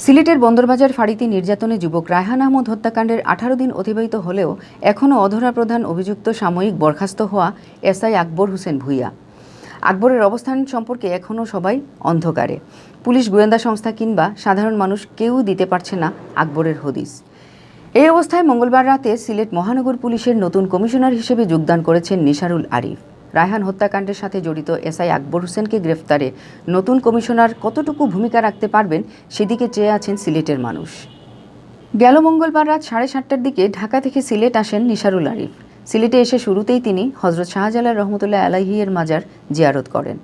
সিলেটের বন্দরবাজার ফাঁড়িতে নির্যাতনে যুবক রায়হান আহমদ হত্যাকাণ্ডের 18 দিন অতিবাহিত হলেও এখনও অধরা প্রধান অভিযুক্ত সাময়িক বরখাস্ত হওয়া এসআই আকবর হোসেন ভূঁইয়া। আকবরের অবস্থান সম্পর্কে এখনও সবাই অন্ধকারে। পুলিশ, গোয়েন্দা সংস্থা কিংবা সাধারণ মানুষ কেউ দিতে পারছে না আকবরের হদিস। এই অবস্থায় মঙ্গলবার রাতে সিলেট মহানগর পুলিশের নতুন কমিশনার হিসেবে যোগদান করেছেন নিসারুল আরিফ। রায়হান হত্যাকাণ্ডের সাথে জড়িত এসআই আকবর হোসেনকে গ্রেফতারে নতুন কমিশনার কতটুকু ভূমিকা রাখতে পারবেন সেদিকে চেয়ে আছেন সিলেটের মানুষ। গেল মঙ্গলবার রাত 7:30টার দিকে ঢাকা থেকে সিলেট আসেন নিসারুল আরিফ। সিলেটে এসে শুরুতেই তিনি হজরত শাহজালাল রহমতুল্লাহ আলাইহির মাজার জিয়ারত করেন।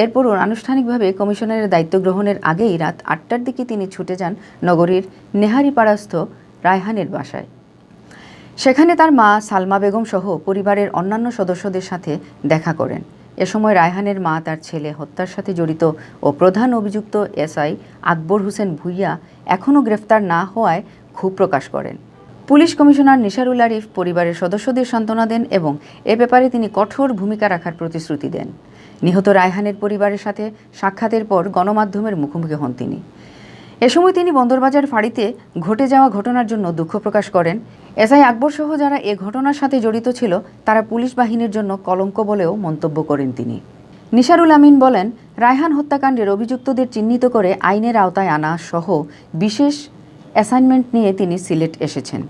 এরপর আনুষ্ঠানিকভাবে কমিশনারের দায়িত্ব গ্রহণের আগেই রাত 8টার দিকে তিনি ছুটে যান নগরীর নেহারিপাড়াস্থ রায়হানের বাসায়। সেখানে তার মা সালমা বেগম সহ পরিবারের অন্যান্য সদস্যদের সাথে দেখা করেন। এ সময় রায়হানের মা তার ছেলে হত্যার সাথে জড়িত ও প্রধান অভিযুক্ত এসআই আকবর হোসেন ভূঁইয়া এখনও গ্রেফতার না হওয়ায় ক্ষোভ প্রকাশ করেন। পুলিশ কমিশনার নিসারুল আরিফ পরিবারের সদস্যদের সান্ত্বনা দেন এবং এ ব্যাপারে তিনি কঠোর ভূমিকা রাখার প্রতিশ্রুতি দেন। নিহত রায়হানের পরিবারের সাথে সাক্ষাতের পর গণমাধ্যমের মুখোমুখি হন তিনি। এ সময় তিনি বন্দরবাজার ফাঁড়িতে ঘটে যাওয়া ঘটনার জন্য দুঃখ প্রকাশ করেন। এসআই আকবরসহ যারা এ ঘটনার সাথে জড়িত ছিল তারা পুলিশ বাহিনীর জন্য কলঙ্ক বলেও মন্তব্য করেন তিনি। নিসারুল আমিন বলেন, রায়হান হত্যাকাণ্ডের অভিযুক্তদের চিহ্নিত করে আইনের আওতায় আনা সহ বিশেষ অ্যাসাইনমেন্ট নিয়ে তিনি সিলেট এসেছেন।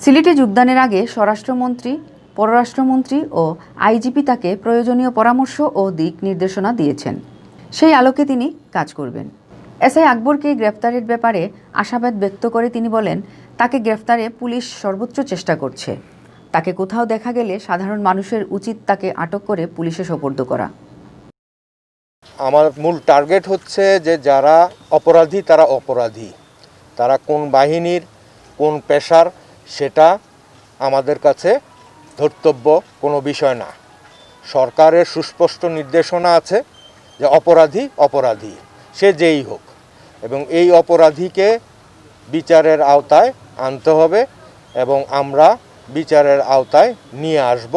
সিলেটে যোগদানের আগে স্বরাষ্ট্রমন্ত্রী, পররাষ্ট্রমন্ত্রী ও আইজিপি তাকে প্রয়োজনীয় পরামর্শ ও দিক নির্দেশনা দিয়েছেন। সেই আলোকে তিনি কাজ করবেন। এসআই আকবরকে গ্রেফতারের ব্যাপারে আশাবাদ ব্যক্ত করে তিনি বলেন, তাকে গ্রেফতারে পুলিশ সর্বোচ্চ চেষ্টা করছে। তাকে কোথাও দেখা গেলে সাধারণ মানুষের উচিত তাকে আটক করে পুলিশে সোপর্দ করা। আমার মূল টার্গেট হচ্ছে যে যারা অপরাধী তারা অপরাধী, তারা কোন বাহিনীর কোন পেশার সেটা আমাদের কাছে ধর্তব্য কোনো বিষয় না। সরকারের সুস্পষ্ট নির্দেশনা আছে যে অপরাধী অপরাধী, সে যেই হোক, এবং এই অপরাধীকে বিচারের আওতায় আনতে হবে এবং আমরা বিচারের আওতায় নিয়ে আসব।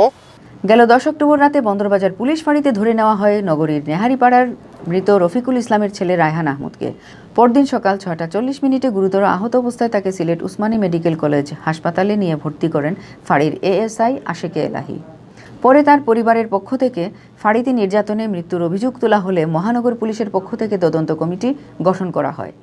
গেল 10 অক্টোবর রাতে বন্দরবাজার পুলিশ ফাঁড়িতে ধরে নেওয়া হয় নগরীর নেহারিপাড়ার মৃত রফিকুল ইসলামের ছেলে রায়হান আহমদকে। পরদিন সকাল 6:40 গুরুতর আহত অবস্থায় তাকে সিলেট উসমানী মেডিকেল কলেজ হাসপাতালে নিয়ে ভর্তি করেন ফাঁড়ির এএসআই আশেকে এলাহি। পরে তার পরিবারের পক্ষ থেকে ফাঁড়িতে নির্যাতনে মৃত্যুর অভিযোগ তোলা হলে মহানগর পুলিশের পক্ষ থেকে তদন্ত কমিটি গঠন করা হয়।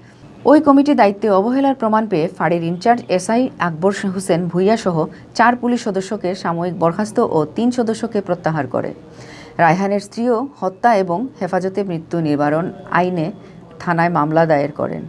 ওই কমিটি দায়িত্বে অবহেলার প্রমাণ পেয়ে ফাঁড়ির ইনচার্জ এসআই আকবর হোসেন ভূঁইয়া সহ 4 পুলিশ সদস্যকে সাময়িক বরখাস্ত ও 3 সদস্যকে প্রত্যাহার করে। রায়হানের স্ত্রীও হত্যা এবং হেফাজতে মৃত্যু নিবারণ আইনে থানায় মামলা দায়ের করেন।